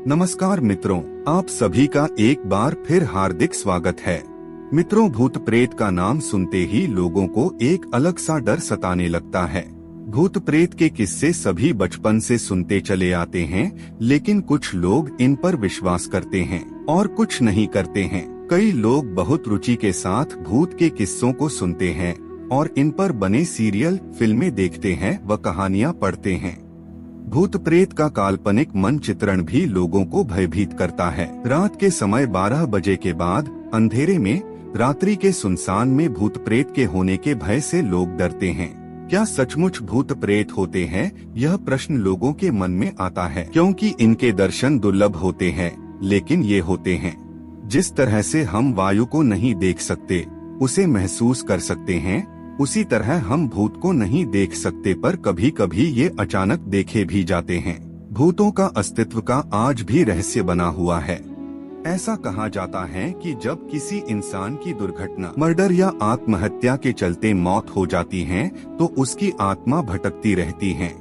नमस्कार मित्रों, आप सभी का एक बार फिर हार्दिक स्वागत है। मित्रों, भूत प्रेत का नाम सुनते ही लोगों को एक अलग सा डर सताने लगता है। भूत प्रेत के किस्से सभी बचपन से सुनते चले आते हैं, लेकिन कुछ लोग इन पर विश्वास करते हैं और कुछ नहीं करते हैं। कई लोग बहुत रुचि के साथ भूत के किस्सों को सुनते हैं और इन पर बने सीरियल, फिल्में देखते हैं व कहानियाँ पढ़ते हैं। भूत प्रेत का काल्पनिक मन चित्रण भी लोगों को भयभीत करता है। रात के समय 12 बजे के बाद अंधेरे में, रात्रि के सुनसान में भूत प्रेत के होने के भय से लोग डरते हैं। क्या सचमुच भूत प्रेत होते हैं? यह प्रश्न लोगों के मन में आता है, क्योंकि इनके दर्शन दुर्लभ होते हैं, लेकिन ये होते हैं। जिस तरह से हम वायु को नहीं देख सकते, उसे महसूस कर सकते हैं, उसी तरह हम भूत को नहीं देख सकते, पर कभी कभी ये अचानक देखे भी जाते हैं। भूतों का अस्तित्व का आज भी रहस्य बना हुआ है। ऐसा कहा जाता है कि जब किसी इंसान की दुर्घटना, मर्डर या आत्महत्या के चलते मौत हो जाती है, तो उसकी आत्मा भटकती रहती है।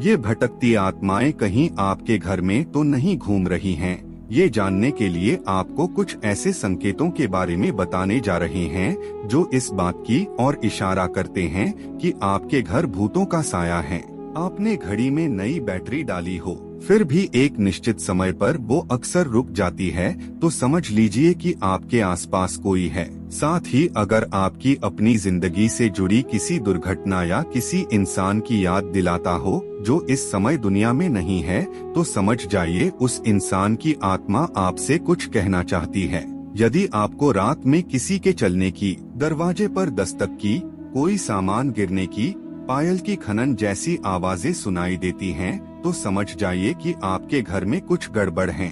ये भटकती आत्माएं कहीं आपके घर में तो नहीं घूम रही हैं। ये जानने के लिए आपको कुछ ऐसे संकेतों के बारे में बताने जा रहे हैं जो इस बात की ओर इशारा करते हैं कि आपके घर भूतों का साया है। आपने घड़ी में नई बैटरी डाली हो, फिर भी एक निश्चित समय पर वो अक्सर रुक जाती है, तो समझ लीजिए कि आपके आसपास कोई है। साथ ही अगर आपकी अपनी जिंदगी से जुड़ी किसी दुर्घटना या किसी इंसान की याद दिलाता हो जो इस समय दुनिया में नहीं है, तो समझ जाइए उस इंसान की आत्मा आपसे कुछ कहना चाहती है। यदि आपको रात में किसी के चलने की, दरवाजे पर दस्तक की, कोई सामान गिरने की, पायल की खनन जैसी आवाजें सुनाई देती हैं, तो समझ जाइए कि आपके घर में कुछ गड़बड़ है।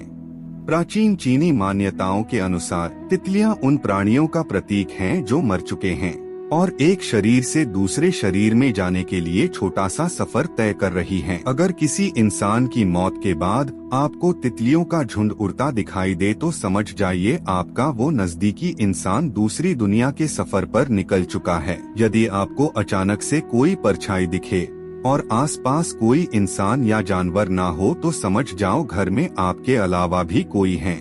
प्राचीन चीनी मान्यताओं के अनुसार तितलियां उन प्राणियों का प्रतीक हैं जो मर चुके हैं और एक शरीर से दूसरे शरीर में जाने के लिए छोटा सा सफर तय कर रही हैं। अगर किसी इंसान की मौत के बाद आपको तितलियों का झुंड उड़ता दिखाई दे, तो समझ जाइए आपका वो नजदीकी इंसान दूसरी दुनिया के सफर पर निकल चुका है। यदि आपको अचानक से कोई परछाई दिखे और आसपास कोई इंसान या जानवर ना हो, तो समझ जाओ घर में आपके अलावा भी कोई है।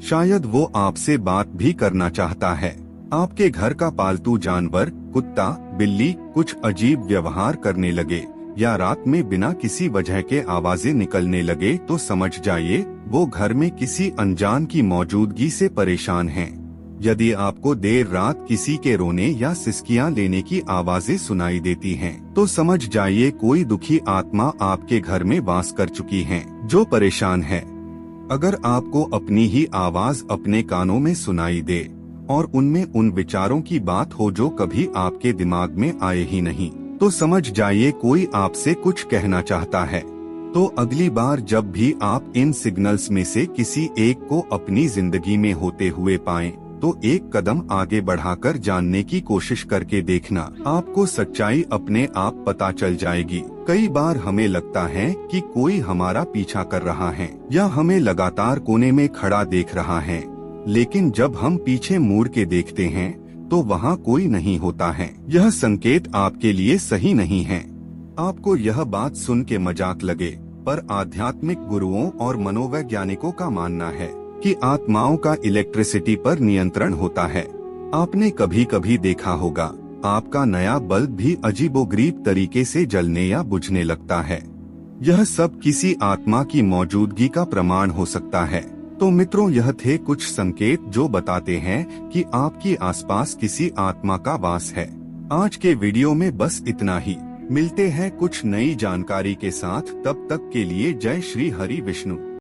शायद वो आपसे बात भी करना चाहता है। आपके घर का पालतू जानवर, कुत्ता, बिल्ली कुछ अजीब व्यवहार करने लगे या रात में बिना किसी वजह के आवाजें निकलने लगे, तो समझ जाइए वो घर में किसी अनजान की मौजूदगी से परेशान हैं। यदि आपको देर रात किसी के रोने या सिसकियां लेने की आवाजें सुनाई देती हैं, तो समझ जाइए कोई दुखी आत्मा आपके घर में वास कर चुकी है जो परेशान है। अगर आपको अपनी ही आवाज अपने कानों में सुनाई दे और उनमें उन विचारों की बात हो जो कभी आपके दिमाग में आए ही नहीं, तो समझ जाइए कोई आपसे कुछ कहना चाहता है। तो अगली बार जब भी आप इन सिग्नल्स में से किसी एक को अपनी जिंदगी में होते हुए पाएं, तो एक कदम आगे बढ़ाकर जानने की कोशिश करके देखना। आपको सच्चाई अपने आप पता चल जाएगी। कई बार हमें लगता है कि कोई हमारा पीछा कर रहा है या हमें लगातार कोने में खड़ा देख रहा है, लेकिन जब हम पीछे मुड़ के देखते हैं तो वहाँ कोई नहीं होता है। यह संकेत आपके लिए सही नहीं है। आपको यह बात सुन के मजाक लगे, पर आध्यात्मिक गुरुओं और मनोवैज्ञानिकों का मानना है कि आत्माओं का इलेक्ट्रिसिटी पर नियंत्रण होता है। आपने कभी कभी देखा होगा, आपका नया बल्ब भी अजीबोगरीब तरीके से जलने या बुझने लगता है। यह सब किसी आत्मा की मौजूदगी का प्रमाण हो सकता है। तो मित्रों, यह थे कुछ संकेत जो बताते हैं कि आपकी आसपास किसी आत्मा का वास है। आज के वीडियो में बस इतना ही। मिलते हैं कुछ नई जानकारी के साथ, तब तक के लिए जय श्री हरि विष्णु।